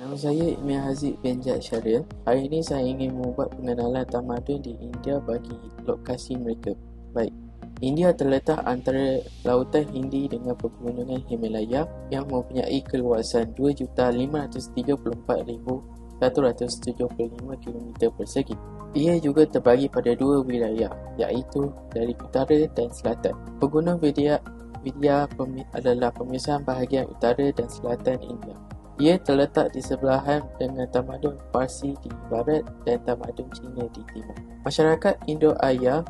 Nama saya Imam Haziq bin Jad Syaril. Hari ini saya ingin membuat pengenalan tamadun di India bagi lokasi mereka. Baik, India terletak antara Lautan Hindi dengan pegunungan Himalaya yang mempunyai keluasan 2,534,175 km persegi. Ia juga terbagi pada dua wilayah, iaitu dari utara dan selatan. Pegunung Vidya adalah pemisahan bahagian utara dan selatan India. Ia terletak di sebelahan dengan tamadun Parsi di barat dan tamadun Cina di timur. Masyarakat Indo-Arya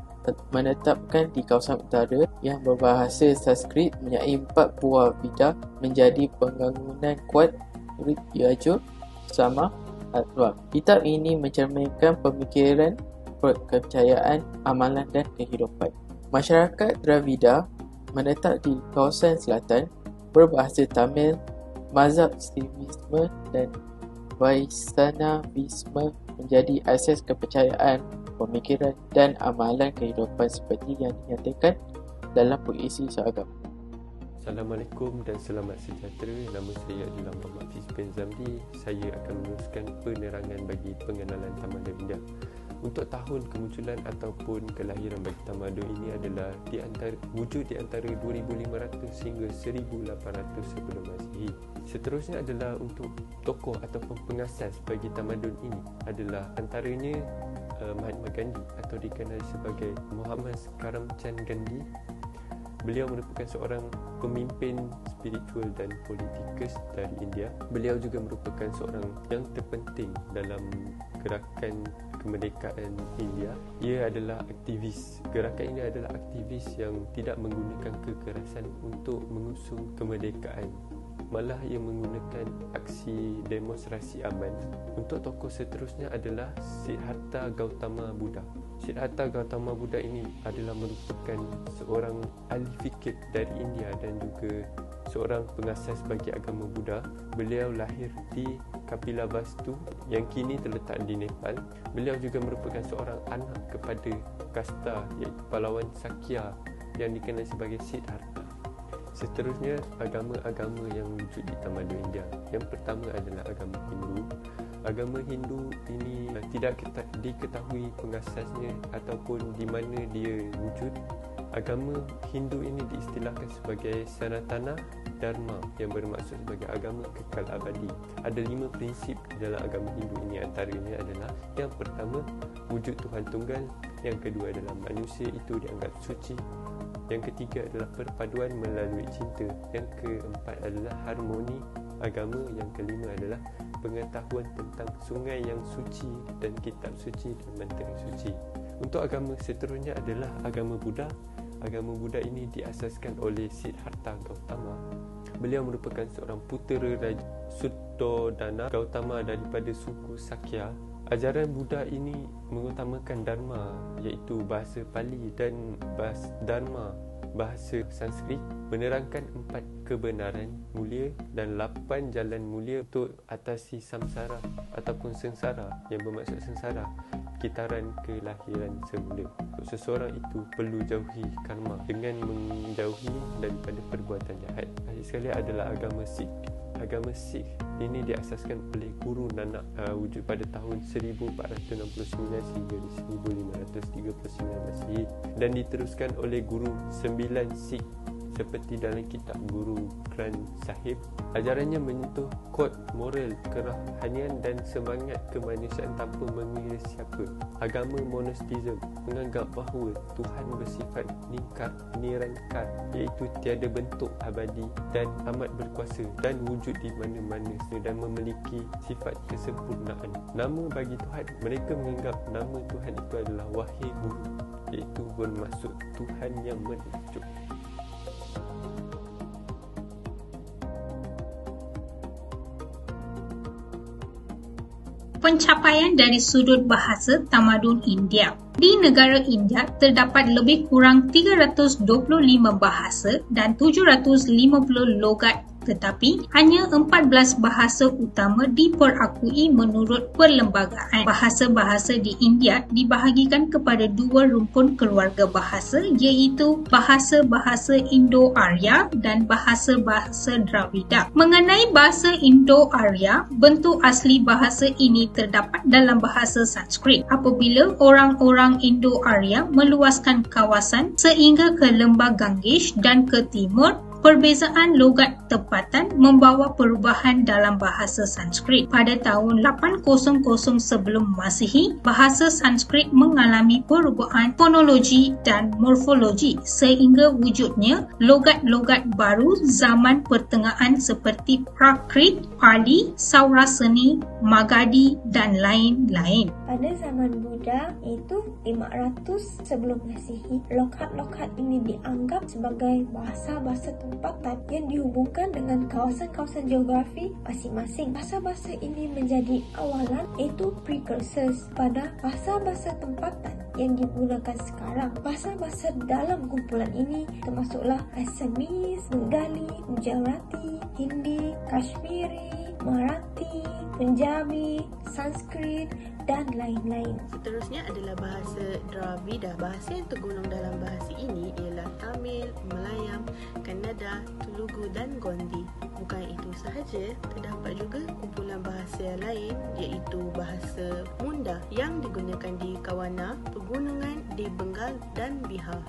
menetapkan di kawasan utara yang berbahasa Sanskrit mempunyai 4 buah Veda menjadi pembangunan kuat Yajur sama Atwa. Kitab ini mencerminkan pemikiran, kepercayaan, amalan dan kehidupan. Masyarakat Dravida menetap di kawasan selatan berbahasa Tamil. Mazhab Sivisme dan Vaisnavisme menjadi asas kepercayaan, pemikiran dan amalan kehidupan seperti yang dinyatakan dalam puisi seagama. Assalamualaikum dan selamat sejahtera. Nama saya adalah Muhammad Fiz bin Zamri. Saya akan meneruskan penerangan bagi pengenalan tamadun India. Untuk tahun kemunculan ataupun kelahiran bagi tamadun ini adalah wujud di antara 2500 hingga 1800 sebelum Masihi. Seterusnya adalah untuk tokoh ataupun pengasas bagi tamadun ini adalah antaranya Mahatma Gandhi atau dikenali sebagai Muhammad Karamchand Gandhi. Beliau merupakan seorang pemimpin spiritual dan politikus dari India. Beliau juga merupakan seorang yang terpenting dalam gerakan kemerdekaan India. Ia adalah aktivis. Gerakan ini adalah aktivis yang tidak menggunakan kekerasan untuk mengusung kemerdekaan. Malah ia menggunakan aksi demonstrasi aman. Untuk tokoh seterusnya adalah Siddhartha Gautama Buddha. Siddhartha Gautama Buddha ini adalah merupakan seorang ahli fikir dari India dan juga seorang pengasas bagi agama Buddha. Beliau lahir di Kapilavastu yang kini terletak di Nepal. Beliau juga merupakan seorang anak kepada kasta iaitu pahlawan Sakya yang dikenal sebagai Siddhartha. Seterusnya, agama-agama yang wujud di tamadun India. Yang pertama adalah agama Hindu. Agama Hindu ini tidak diketahui pengasasnya ataupun di mana dia wujud. Agama Hindu ini diistilahkan sebagai Sanatana Dharma yang bermaksud sebagai agama kekal abadi. Ada 5 prinsip dalam agama Hindu ini, antaranya adalah yang pertama, wujud Tuhan Tunggal. Yang kedua adalah manusia itu dianggap suci. Yang ketiga adalah perpaduan melalui cinta. Yang keempat adalah harmoni agama. Yang kelima adalah pengetahuan tentang sungai yang suci dan kitab suci dan mantra suci. Untuk agama seterusnya adalah agama Buddha. Agama Buddha ini diasaskan oleh Siddhartha Gautama. Beliau merupakan seorang putera Raja Suddhodana Gautama daripada suku Sakya. Ajaran Buddha ini mengutamakan Dharma iaitu bahasa Pali dan Dharma bahasa Sanskrit, menerangkan 4 kebenaran mulia dan 8 jalan mulia untuk atasi samsara ataupun sengsara yang bermaksud sengsara, kitaran kelahiran semula. Seseorang itu perlu jauhi karma dengan menjauhi daripada perbuatan jahat. Akhir sekali adalah agama Sikh. Agama Sikh ini diasaskan oleh Guru Nanak wujud pada tahun 1469 hingga 1539 Masihi dan diteruskan oleh Guru 9 Sikh seperti dalam kitab Guru Granth Sahib. Ajarannya menyentuh kod moral kerohanian dan semangat kemanusiaan tanpa mengira siapa. Agama monasticism menganggap bahawa Tuhan bersifat nirantar iaitu tiada bentuk, abadi dan amat berkuasa dan wujud di mana-mana dan memiliki sifat kesempurnaan. Nama bagi Tuhan, mereka menganggap nama Tuhan itu adalah Wahai Guru, iaitu bermaksud Tuhan yang menunjuk. Pencapaian dari sudut bahasa tamadun India. Di negara India terdapat lebih kurang 325 bahasa dan 750 logat tetapi hanya 14 bahasa utama diperakui menurut perlembagaan. Bahasa-bahasa di India dibahagikan kepada dua rumpun keluarga bahasa, iaitu bahasa-bahasa Indo-Arya dan bahasa-bahasa Dravida. Mengenai bahasa Indo-Arya, bentuk asli bahasa ini terdapat dalam bahasa Sanskrit. Apabila orang-orang Indo-Arya meluaskan kawasan sehingga ke lembah Ganges dan ke timur, perbezaan logat tempatan membawa perubahan dalam bahasa Sanskrit. Pada tahun 800 sebelum Masihi, bahasa Sanskrit mengalami perubahan fonologi dan morfologi sehingga wujudnya logat-logat baru zaman pertengahan seperti Prakrit, Pali, Sauraseni, Magadhi dan lain-lain. Pada zaman Buddha, iaitu 500 sebelum Masihi, logat-logat ini dianggap sebagai bahasa-bahasa tempatan yang dihubungkan dengan kawasan-kawasan geografi masing-masing. Bahasa-bahasa ini menjadi awalan, iaitu precursors pada bahasa-bahasa tempatan yang digunakan sekarang. Bahasa-bahasa dalam kumpulan ini termasuklah Assamese, Bengali, Gujarati, Hindi, Kashmiri, Marathi, Punjabi, Sanskrit dan lain-lain. Seterusnya adalah bahasa Dravida. Bahasa yang tergolong dalam bahasa ini ialah Tamil, Melayam, Kannada, Telugu dan Gondi. Bukan itu sahaja, terdapat juga kumpulan bahasa lain iaitu bahasa Munda yang digunakan di Kawana, pegunungan di Bengal dan Bihar.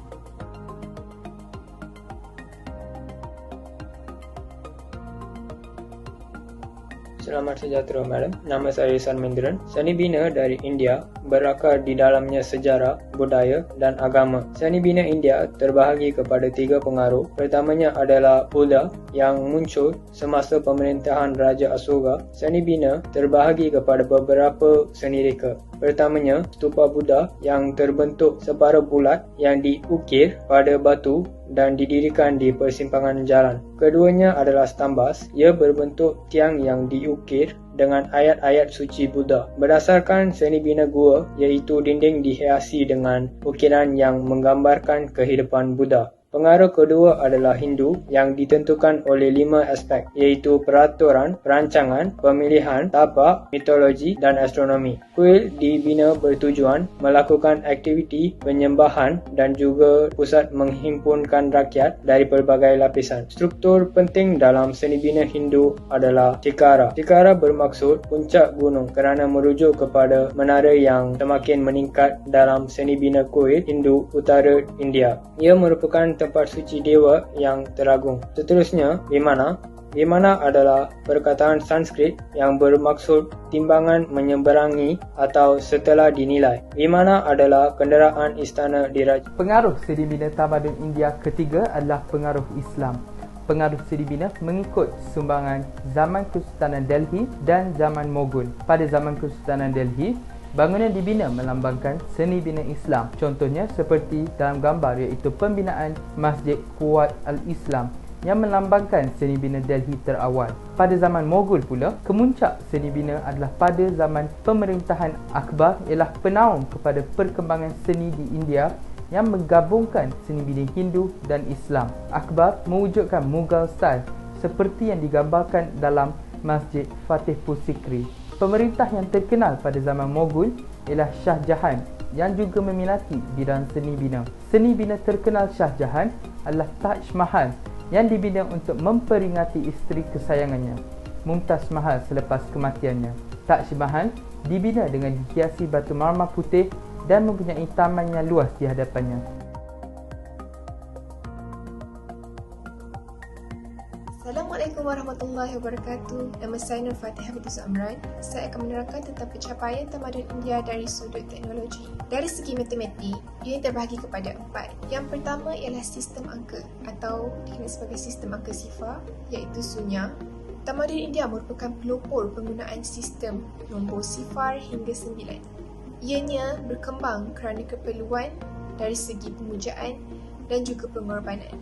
Selamat sejahtera Madam, nama saya Sarmendran. Seni Bina dari India berakar di dalamnya sejarah, budaya dan agama. Seni Bina India terbahagi kepada 3 pengaruh. Pertamanya adalah Buddha yang muncul semasa pemerintahan Raja Asoka. Seni Bina terbahagi kepada beberapa seni reka. Pertamanya, stupa Buddha yang terbentuk separuh bulat yang diukir pada batu dan didirikan di persimpangan jalan. Keduanya adalah stambas. Ia berbentuk tiang yang diukir dengan ayat-ayat suci Buddha. Berdasarkan seni bina gua, iaitu dinding dihiasi dengan ukiran yang menggambarkan kehidupan Buddha. Pengaruh kedua adalah Hindu yang ditentukan oleh 5 aspek, iaitu peraturan, perancangan, pemilihan, tapak, mitologi dan astronomi. Kuil dibina bertujuan melakukan aktiviti penyembahan dan juga pusat menghimpunkan rakyat dari pelbagai lapisan. Struktur penting dalam seni bina Hindu adalah Tikara. Tikara bermaksud puncak gunung kerana merujuk kepada menara yang semakin meningkat dalam seni bina kuil Hindu utara India. Ia merupakan tempat suci dewa yang teragung. Seterusnya, Vimana. Vimana adalah perkataan Sanskrit yang bermaksud timbangan menyeberangi atau setelah dinilai. Vimana adalah kenderaan istana diraja. Pengaruh seni bina tamadun India ketiga adalah pengaruh Islam. Pengaruh seni bina mengikut sumbangan zaman Kesultanan Delhi dan zaman Mughal. Pada zaman Kesultanan Delhi, bangunan dibina melambangkan seni bina Islam. Contohnya seperti dalam gambar, iaitu pembinaan Masjid Quwat al-Islam yang melambangkan seni bina Delhi terawal. Pada zaman Mughal pula, kemuncak seni bina adalah pada zaman pemerintahan Akbar, ialah penaung kepada perkembangan seni di India yang menggabungkan seni bina Hindu dan Islam. Akbar mewujudkan Mughal style seperti yang digambarkan dalam Masjid Fatehpur Sikri. Pemerintah yang terkenal pada zaman Mughal ialah Shah Jahan yang juga meminati bidang seni bina. Seni bina terkenal Shah Jahan adalah Taj Mahal yang dibina untuk memperingati isteri kesayangannya, Mumtaz Mahal, selepas kematiannya. Taj Mahal dibina dengan dihiasi batu marmar putih dan mempunyai taman yang luas di hadapannya. Assalamualaikum warahmatullahi wabarakatuh. Nama saya Nur Fatihah binti Amran. Saya akan menerangkan tentang pencapaian tamadun India dari sudut teknologi. Dari segi matematik, ia terbahagi kepada 4. Yang pertama ialah sistem angka atau dikenal sebagai sistem angka sifar, iaitu sunya. Tamadun India merupakan pelopor penggunaan sistem nombor sifar hingga 9. Ianya berkembang kerana keperluan dari segi pemujaan dan juga pengorbanan.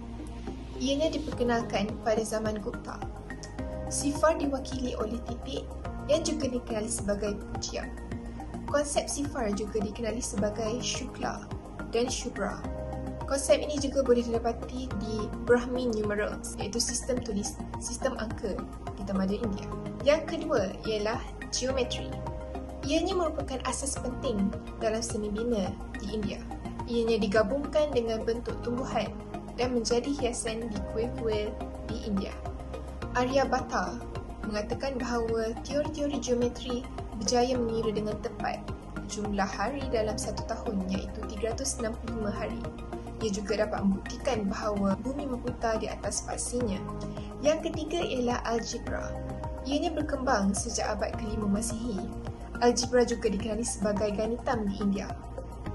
Ianya diperkenalkan pada zaman Gupta. Sifar diwakili oleh titik yang juga dikenali sebagai pujian. Konsep sifar juga dikenali sebagai Shukla dan Shubra. Konsep ini juga boleh didapati di Brahmi numerals, iaitu sistem tulis, sistem angka di Tamadun India. Yang kedua ialah geometri. Ianya merupakan asas penting dalam seni bina di India. Ianya digabungkan dengan bentuk tumbuhan dan menjadi hiasan di kuil-kuil di India. Aryabhata mengatakan bahawa teori-teori geometri berjaya mengira dengan tepat jumlah hari dalam satu tahun, iaitu 365 hari. Ia juga dapat membuktikan bahawa bumi berputar di atas paksinya. Yang ketiga ialah algebra. Ianya berkembang sejak abad ke-5 Masihi. Algebra juga dikenali sebagai ganitam di India.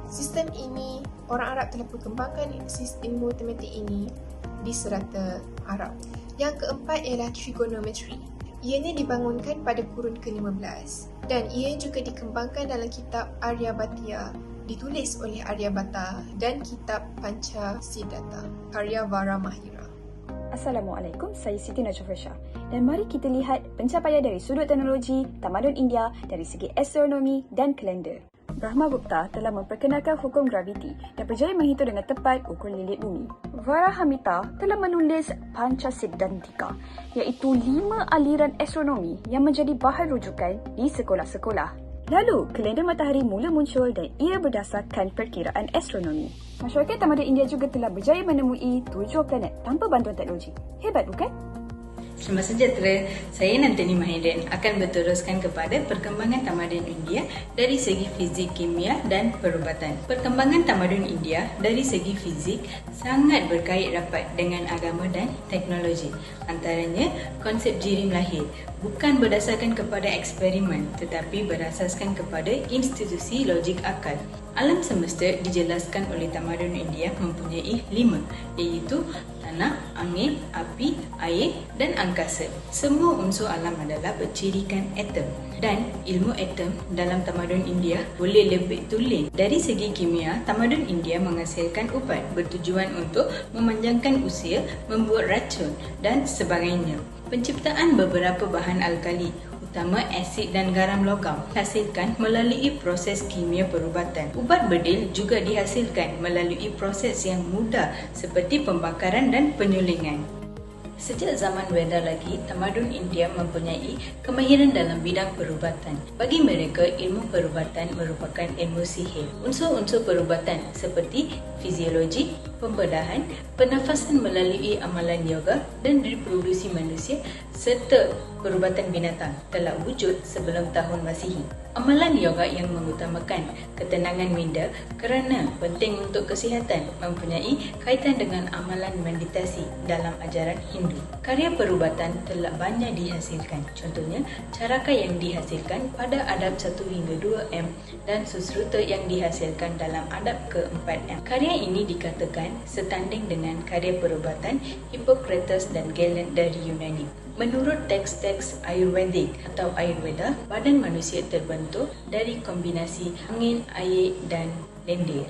Sistem ini, orang Arab telah perkembangkan sistem matematik ini di serata Arab. Yang keempat ialah trigonometry. Ianya dibangunkan pada kurun ke-15 dan ia juga dikembangkan dalam kitab Aryabhatiya ditulis oleh Aryabhata dan kitab Panchasiddhata karya Varamahira. Assalamualaikum, saya Siti Najwa Shah dan mari kita lihat pencapaian dari sudut teknologi Tamadun India dari segi astronomi dan kalender. Brahmagupta telah memperkenalkan hukum graviti dan berjaya menghitung dengan tepat ukur lilit bumi. Varahamita telah menulis Panchasiddhantika, iaitu 5 aliran astronomi yang menjadi bahan rujukan di sekolah-sekolah. Lalu, kalender matahari mula muncul dan ia berdasarkan perkiraan astronomi. Masyarakat Tamadun India juga telah berjaya menemui 7 planet tanpa bantuan teknologi. Hebat bukan? Selamat sejahtera, saya Nantini Mahidin akan berteruskan kepada perkembangan Tamadun India dari segi fizik, kimia dan perubatan. Perkembangan Tamadun India dari segi fizik sangat berkait rapat dengan agama dan teknologi. Antaranya, konsep jirim lahir bukan berdasarkan kepada eksperimen tetapi berasaskan kepada institusi logik akal. Alam semesta dijelaskan oleh Tamadun India mempunyai 5, iaitu tanah, angin, api, air dan angkasa. Semua unsur alam adalah bercirikan atom dan ilmu atom dalam Tamadun India boleh lebih tulen. Dari segi kimia, Tamadun India menghasilkan ubat bertujuan untuk memanjangkan usia, membuat racun dan sebagainya. Penciptaan beberapa bahan alkali terutama asid dan garam logam dihasilkan melalui proses kimia perubatan. Ubat bedil juga dihasilkan melalui proses yang mudah seperti pembakaran dan penyulingan. Sejak zaman Veda lagi, Tamadun India mempunyai kemahiran dalam bidang perubatan. Bagi mereka, ilmu perubatan merupakan ilmu sihir. Unsur-unsur perubatan seperti fiziologi, pembedahan, pernafasan melalui amalan yoga dan reproduksi manusia serta perubatan binatang telah wujud sebelum tahun Masihi. Amalan yoga yang mengutamakan ketenangan minda kerana penting untuk kesihatan mempunyai kaitan dengan amalan meditasi dalam ajaran Hindu. Karya perubatan telah banyak dihasilkan. Contohnya, caraka yang dihasilkan pada adab 1 hingga 2M dan susruta yang dihasilkan dalam adab ke-4M. Karya ini dikatakan setanding dengan karya perubatan Hippocrates dan Galen dari Yunani. Menurut teks-teks Ayurvedik atau Ayurveda, badan manusia terbentuk dari kombinasi angin, air dan lendir.